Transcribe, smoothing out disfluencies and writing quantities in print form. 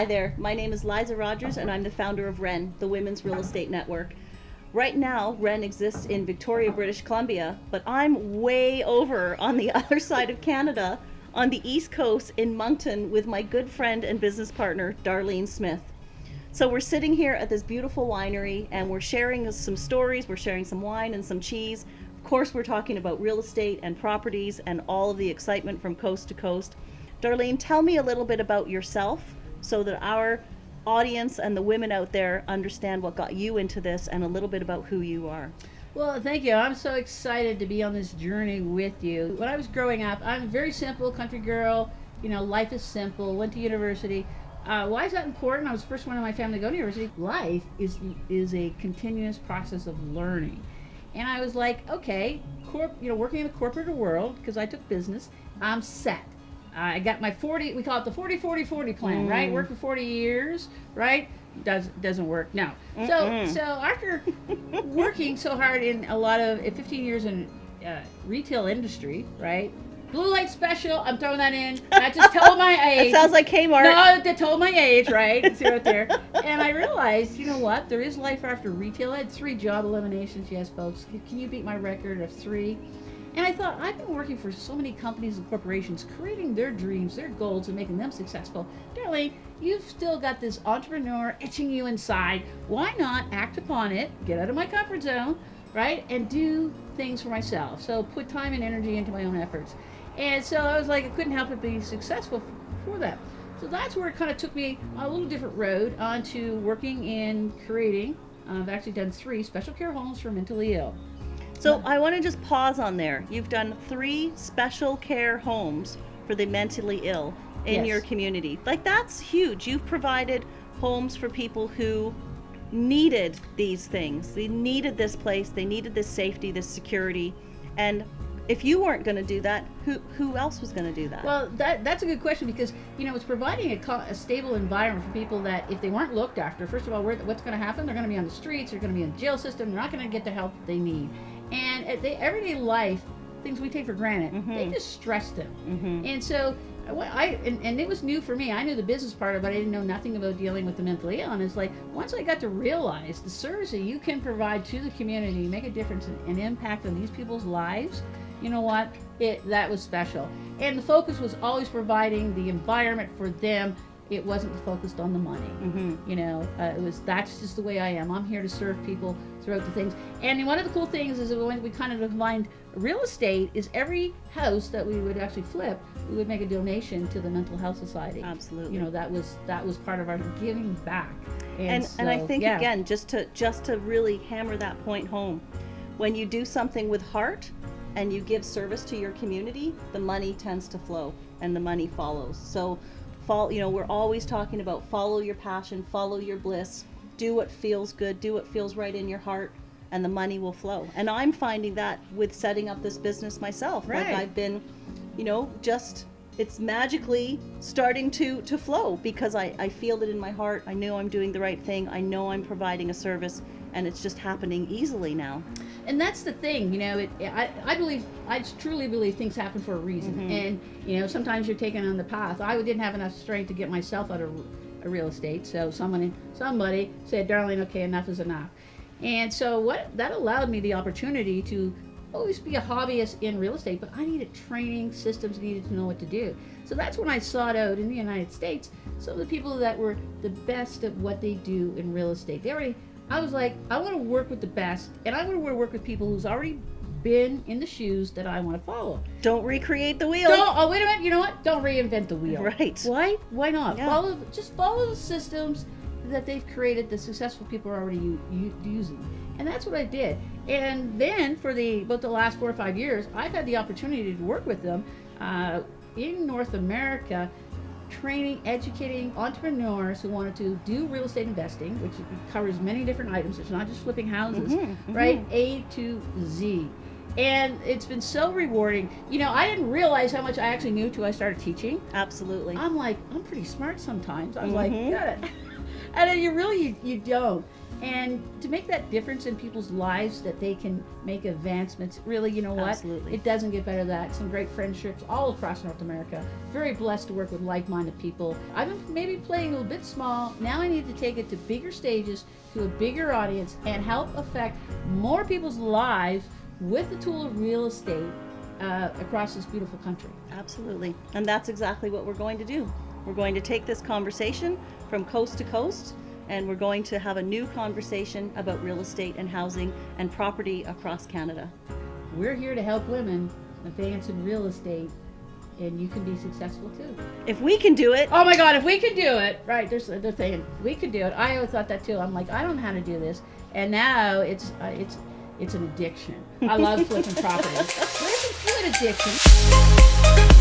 Hi there, my name is Liza Rogers and I'm the founder of WREN, the Women's Real Estate Network. Right now, WREN exists in Victoria, British Columbia, but I'm way over on the other side of Canada, on the East Coast in Moncton with my good friend and business partner, Darlene Smith. So we're sitting here at this beautiful winery and we're sharing some stories, we're sharing some wine and some cheese. Of course, we're talking about real estate and properties and all of the excitement from coast to coast. Darlene, tell me a little bit about yourself so that our audience and the women out there understand what got you into this and a little bit about who you are. Well, thank you. I'm so excited to be on this journey with you. When I was growing up, I'm a very simple country girl. You know, life is simple. Went to university. Why is that important? I was the first one in my family to go to university. Life is a continuous process of learning. And I was like, okay, working in the corporate world, because I took business, I'm set. I got my 40, we call it the 40-40-40 plan, right? Work for 40 years, right? Doesn't work. No. So after working so hard in a lot of 15 years in retail industry, right? Blue light special, I'm throwing that in. I just told my age. That sounds like Kmart. No, they told my age, right? See right there. And I realized, you know what? There is life after retail. I had 3 job eliminations. Yes, folks. Can you beat my record of 3? And I thought, I've been working for so many companies and corporations, creating their dreams, their goals, and making them successful. Darlene, you've still got this entrepreneur itching you inside. Why not act upon it, get out of my comfort zone, right? And do things for myself. So put time and energy into my own efforts. And so I was like, I couldn't help but be successful for that. So that's where it kind of took me a little different road onto working in creating. I've actually done 3 special care homes for mentally ill. So I want to just pause on there. You've done 3 special care homes for the mentally ill in your community. Like, that's huge. You've provided homes for people who needed these things. They needed this place. They needed this safety, this security. And if you weren't going to do that, who else was going to do that? Well, that's a good question, because it's providing a stable environment for people that if they weren't looked after, first of all, what's going to happen? They're going to be on the streets. They're going to be in the jail system. They're not going to get the help that they need. And everyday life, things we take for granted, they just stress them. And so and it was new for me. I knew the business part of it, but I didn't know nothing about dealing with the mentally ill. And it's like, once I got to realize the service that you can provide to the community, make a difference and impact on these people's lives, you know what? That was special. And the focus was always providing the environment for them. It wasn't focused on the money. That's just the way I am. I'm here to serve people throughout the things. And one of the cool things is that when we kind of defined real estate is every house that we would actually flip, we would make a donation to the Mental Health Society. Absolutely. That was part of our giving back. And I think again, just to really hammer that point home, when you do something with heart and you give service to your community, the money tends to flow and the money follows. So we're always talking about follow your passion, follow your bliss, do what feels good, do what feels right in your heart, and the money will flow. And I'm finding that with setting up this business myself. Right. Like, I've been, it's magically starting to flow because I feel it in my heart. I know I'm doing the right thing. I know I'm providing a service, and it's just happening easily now. And that's the thing, I truly believe things happen for a reason. And, sometimes you're taken on the path. I didn't have enough strength to get myself out of real estate. So somebody said, Darlene, okay, enough is enough. And so that allowed me the opportunity to always be a hobbyist in real estate, but I needed training, systems, needed to know what to do. So that's when I sought out in the United States some of the people that were the best at what they do in real estate. I was like, I want to work with the best, and I want to work with people who's already been in the shoes that I want to follow. Don't recreate the wheel. Wait a minute. You know what? Don't reinvent the wheel. Right. Why not? Yeah. Follow the systems that they've created. The successful people are already using, and that's what I did. And then for about the last 4 or 5 years, I've had the opportunity to work with them in North America, training, educating entrepreneurs who wanted to do real estate investing, which covers many different items. It's not just flipping houses, right? A to Z. And it's been so rewarding. I didn't realize how much I actually knew until I started teaching. Absolutely. I'm like, I'm pretty smart sometimes. I'm like, yeah. And then you don't. And to make that difference in people's lives, that they can make advancements, really, you know what? Absolutely. It doesn't get better than that. Some great friendships all across North America. Very blessed to work with like-minded people. I've been maybe playing a little bit small. Now I need to take it to bigger stages, to a bigger audience, and help affect more people's lives with the tool of real estate across this beautiful country. Absolutely. And that's exactly what we're going to do. We're going to take this conversation from coast to coast, and we're going to have a new conversation about real estate and housing and property across Canada. We're here to help women advance in real estate, and you can be successful too. If we can do it. Oh my God, if we could do it, right, they're saying, we could do it. I always thought that too. I'm like, I don't know how to do this. And now it's an addiction. I love flipping properties. But it's a good addiction.